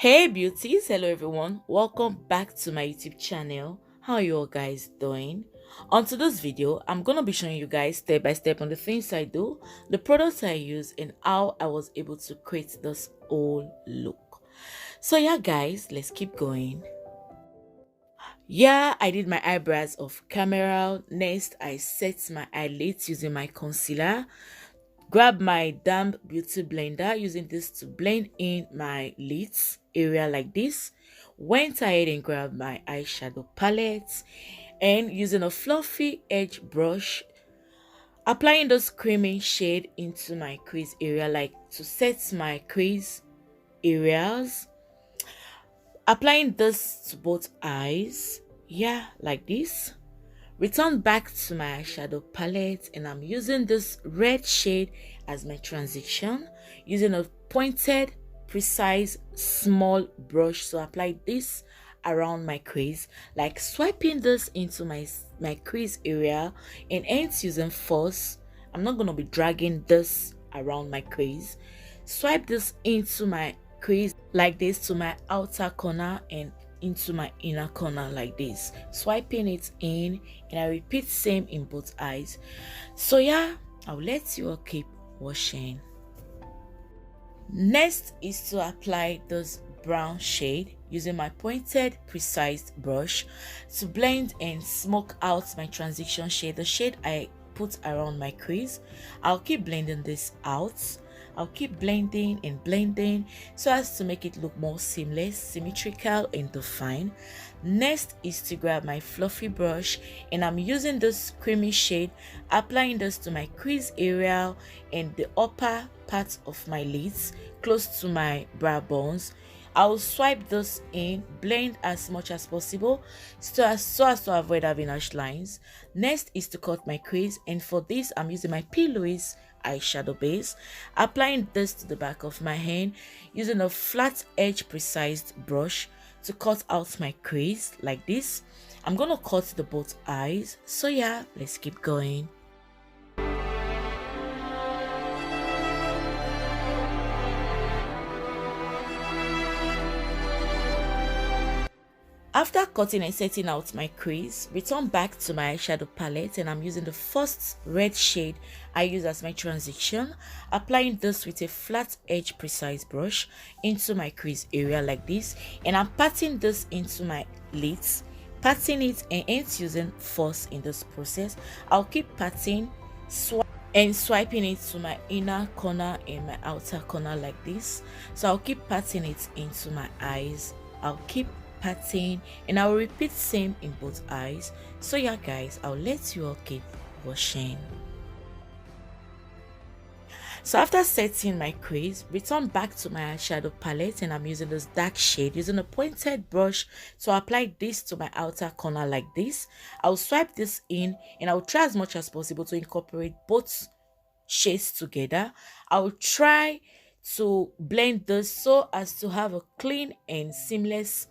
Hey beauties, hello everyone, welcome back to my YouTube channel. How are you all guys doing? On today's video, I'm gonna be showing you guys step by step on the things I do, the products I use, and how I was able to create this whole look. So yeah guys, let's keep going. Yeah, I did my eyebrows off camera. Next, I set my eyelids using my concealer. Grab my damp beauty blender, using this to blend in my lids area like this. Went ahead and grabbed my eyeshadow palette and using a fluffy edge brush, applying this creamy shade into my crease area, like to set my crease areas. Applying this to both eyes, yeah, like this. Return back to my eyeshadow palette and I'm using this red shade as my transition, using a pointed, precise, small brush to apply this around my crease, like swiping this into my crease area, and hence using force. I'm not going to be dragging this around my crease. Swipe this into my crease like this to my outer corner and into my inner corner like this, swiping it in, and I repeat same in both eyes. So yeah, I'll let you all keep washing. Next is to apply this brown shade using my pointed precise brush to blend and smoke out my transition shade, the shade I put around my crease. I'll keep blending this out. I'll keep blending and blending so as to make it look more seamless, symmetrical, and defined. Next is to grab my fluffy brush and I'm using this creamy shade, applying this to my crease area and the upper part of my lids close to my brow bones. I'll swipe this in, blend as much as possible so as to avoid having harsh lines. Next is to cut my crease, and for this I'm using my P. Louise eyeshadow base, applying this to the back of my hand using a flat edge precise brush to cut out my crease like this. I'm gonna cut the both eyes. So yeah, let's keep going. After cutting and setting out my crease, return back to my eyeshadow palette and I'm using the first red shade I use as my transition, applying this with a flat edge precise brush into my crease area like this, and I'm patting this into my lids, patting it and ain't using force in this process. I'll keep patting and swiping it to my inner corner and my outer corner like this. So I'll keep patting it into my eyes. I'll keep patting and I'll repeat same in both eyes. So yeah guys, I'll let you all keep washing. So after setting my crease, return back to my eyeshadow palette and I'm using this dark shade, using a pointed brush to apply this to my outer corner like this. I'll swipe this in and I'll try as much as possible to incorporate both shades together. I'll try to blend this so as to have a clean and seamless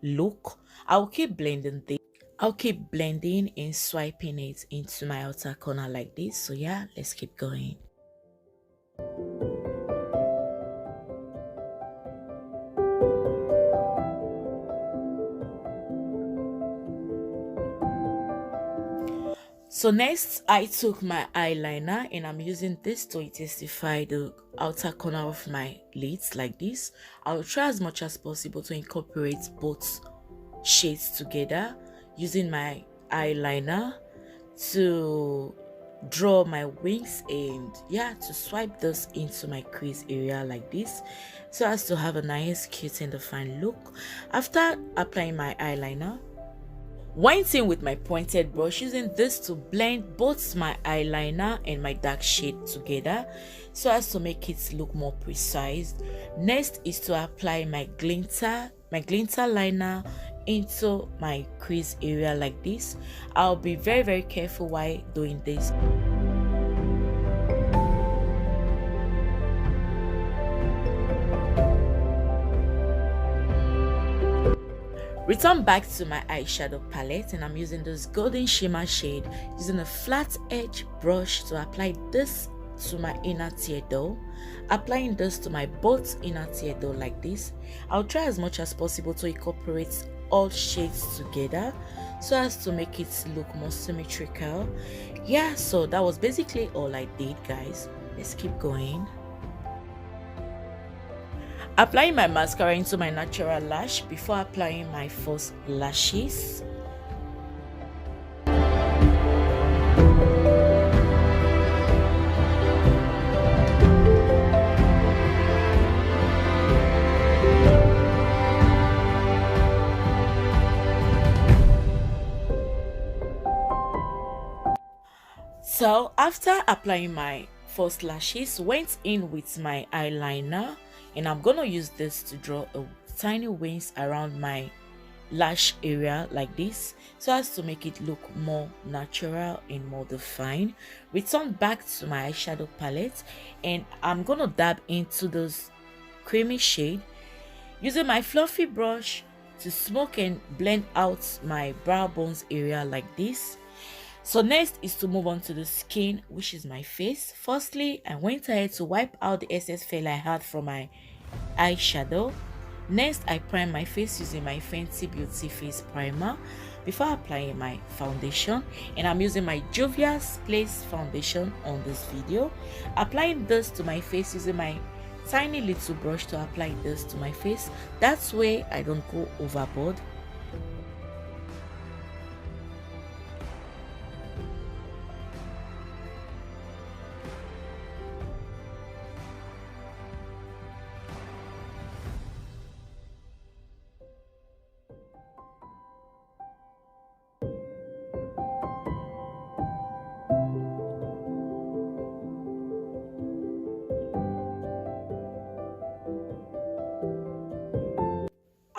look. I'll keep blending this. I'll keep blending and swiping it into my outer corner like this. So yeah, let's keep going. So next, I took my eyeliner and I'm using this to intensify the outer corner of my lids like this. I'll try as much as possible to incorporate both shades together using my eyeliner to draw my wings and yeah, to swipe this into my crease area like this so as to have a nice, cute and defined look. After applying my eyeliner, went in with my pointed brush, using this to blend both my eyeliner and my dark shade together so as to make it look more precise. Next is to apply my glinter liner into my crease area like this. I'll be very careful while doing this. Return back to my eyeshadow palette and I'm using this golden shimmer shade, using a flat edge brush to apply this to my inner tear dull, applying this to my both inner tear dull like this. I'll try as much as possible to incorporate all shades together so as to make it look more symmetrical. Yeah, so that was basically all I did, guys. Let's keep going. Applying my mascara into my natural lash before applying my false lashes. So after applying my false lashes, went in with my eyeliner, and I'm gonna use this to draw a tiny wings around my lash area like this so as to make it look more natural and more defined. Return back to my eyeshadow palette, and I'm gonna dab into those creamy shade using my fluffy brush to smoke and blend out my brow bones area like this. So next is to move on to the skin, which is my face. Firstly, I went ahead to wipe out the excess fell I had from my eyeshadow. Next, I prime my face using my Fenty Beauty face primer before applying my foundation, and I'm using my Juvia's Place foundation on this video. Applying this to my face using my tiny little brush to apply this to my face. That way I don't go overboard.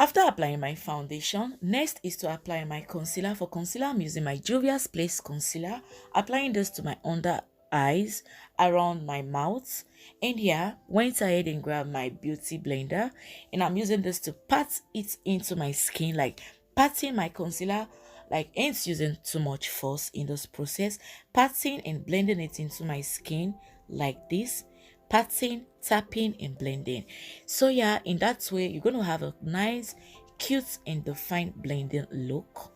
After applying my foundation, next is to apply my concealer. For concealer, I'm using my Juvia's Place concealer, applying this to my under eyes, around my mouth, and here went ahead and grabbed my beauty blender, and I'm using this to pat it into my skin, like patting my concealer, like ain't using too much force in this process, patting and blending it into my skin like this, patting, tapping and blending. So yeah, in that way you're going to have a nice, cute and defined blending look.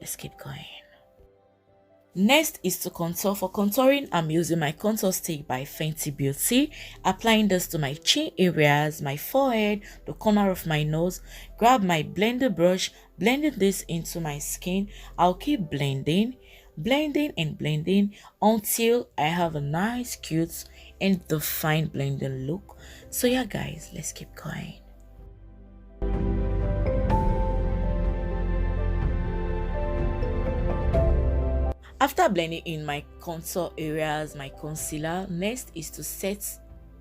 Let's keep going. Next is to contour. For contouring, I'm using my contour stick by Fenty Beauty, applying this to my chin areas, my forehead, the corner of my nose. Grab my blender brush, blending this into my skin. I'll keep blending and blending until I have a nice, cute and defined blending look. So yeah, guys, let's keep going. After blending in my contour areas, my concealer, next is to set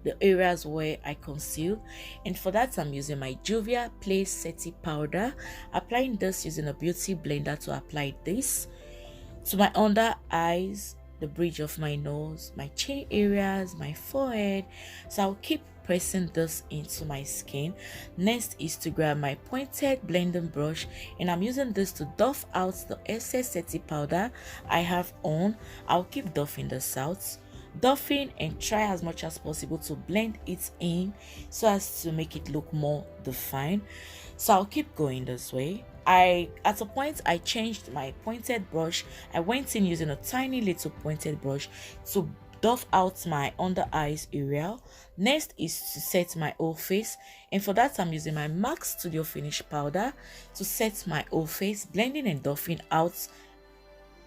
the areas where I conceal, and for that I'm using my Juvia's Place setting powder, applying this using a beauty blender to apply this to my under eyes, the bridge of my nose, my chin areas, my forehead. So I'll keep pressing this into my skin. Next is to grab my pointed blending brush, and I'm using this to doff out the excess setting powder I have on. I'll keep doffing this out, doffing, and try as much as possible to blend it in so as to make it look more defined. So I'll keep going this way. At a point I changed my pointed brush. I went in using a tiny little pointed brush to doff out my under eyes area. Next is to set my whole face, and for that I'm using my MAC Studio Finish powder to set my whole face, blending and doffing out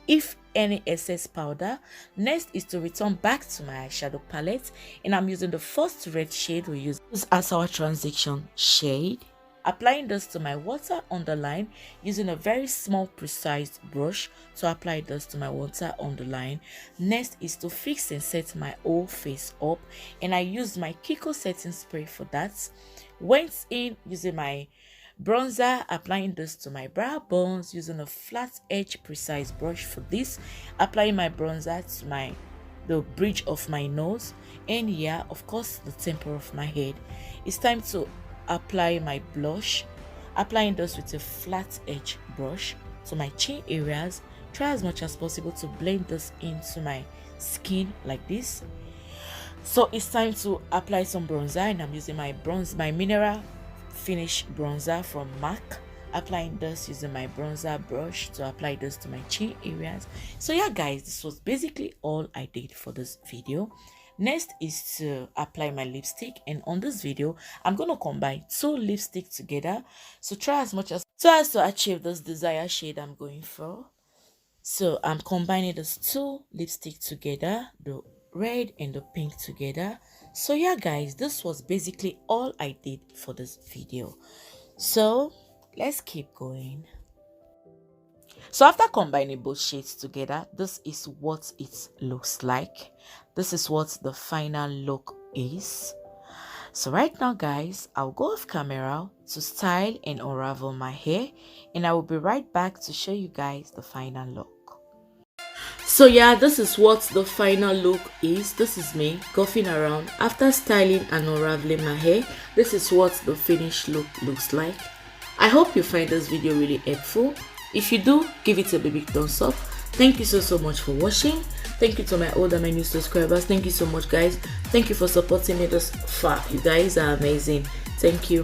if any excess powder. Next is to return back to my eyeshadow palette, and I'm using the first red shade we use as our transition shade, applying this to my water underline using a very small precise brush to apply this to my water underline. Next is to fix and set my whole face up, and I used my Kiko setting spray for that. Went in using my bronzer, applying this to my brow bones using a flat edge precise brush for this, applying my bronzer to the bridge of my nose, and yeah, of course the temple of my head. It's time to apply my blush, applying this with a flat edge brush to my chin areas. Try as much as possible to blend this into my skin like this. So it's time to apply some bronzer, and I'm using my mineral finish bronzer from MAC. Applying this using my bronzer brush to apply this to my chin areas. So yeah guys, this was basically all I did for this video. Next is to apply my lipstick, and on this video I'm going to combine 2 lipsticks together, so try as much as to achieve this desired shade I'm going for. So I'm combining those 2 lipsticks together, the red and the pink together. So yeah guys, this was basically all I did for this video. So let's keep going. So after combining both shades together, this is what it looks like. This is what the final look is. So right now guys, I'll go off camera to style and unravel my hair, and I will be right back to show you guys the final look. So yeah, this is what the final look is. This is me goofing around after styling and unraveling my hair. This is what the finished look looks like. I hope you find this video really helpful. If you do, give it a big thumbs up. Thank you so much for watching. Thank you to my old and my new subscribers. Thank you so much guys. Thank you for supporting me this far. You guys are amazing. Thank you.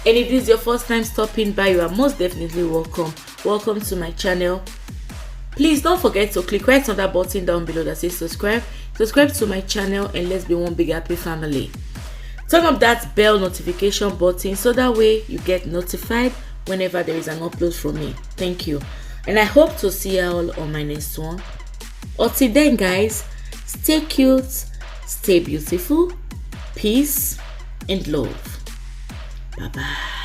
And if this is your first time stopping by, you are most definitely welcome. Welcome to my channel. Please don't forget to click right on that button down below that says subscribe. Subscribe to my channel and let's be one big happy family. Turn up that bell notification button so that way you get notified whenever there is an upload from me. Thank you. And I hope to see you all on my next one. Until then guys, stay cute, stay beautiful, peace and love. Bye bye.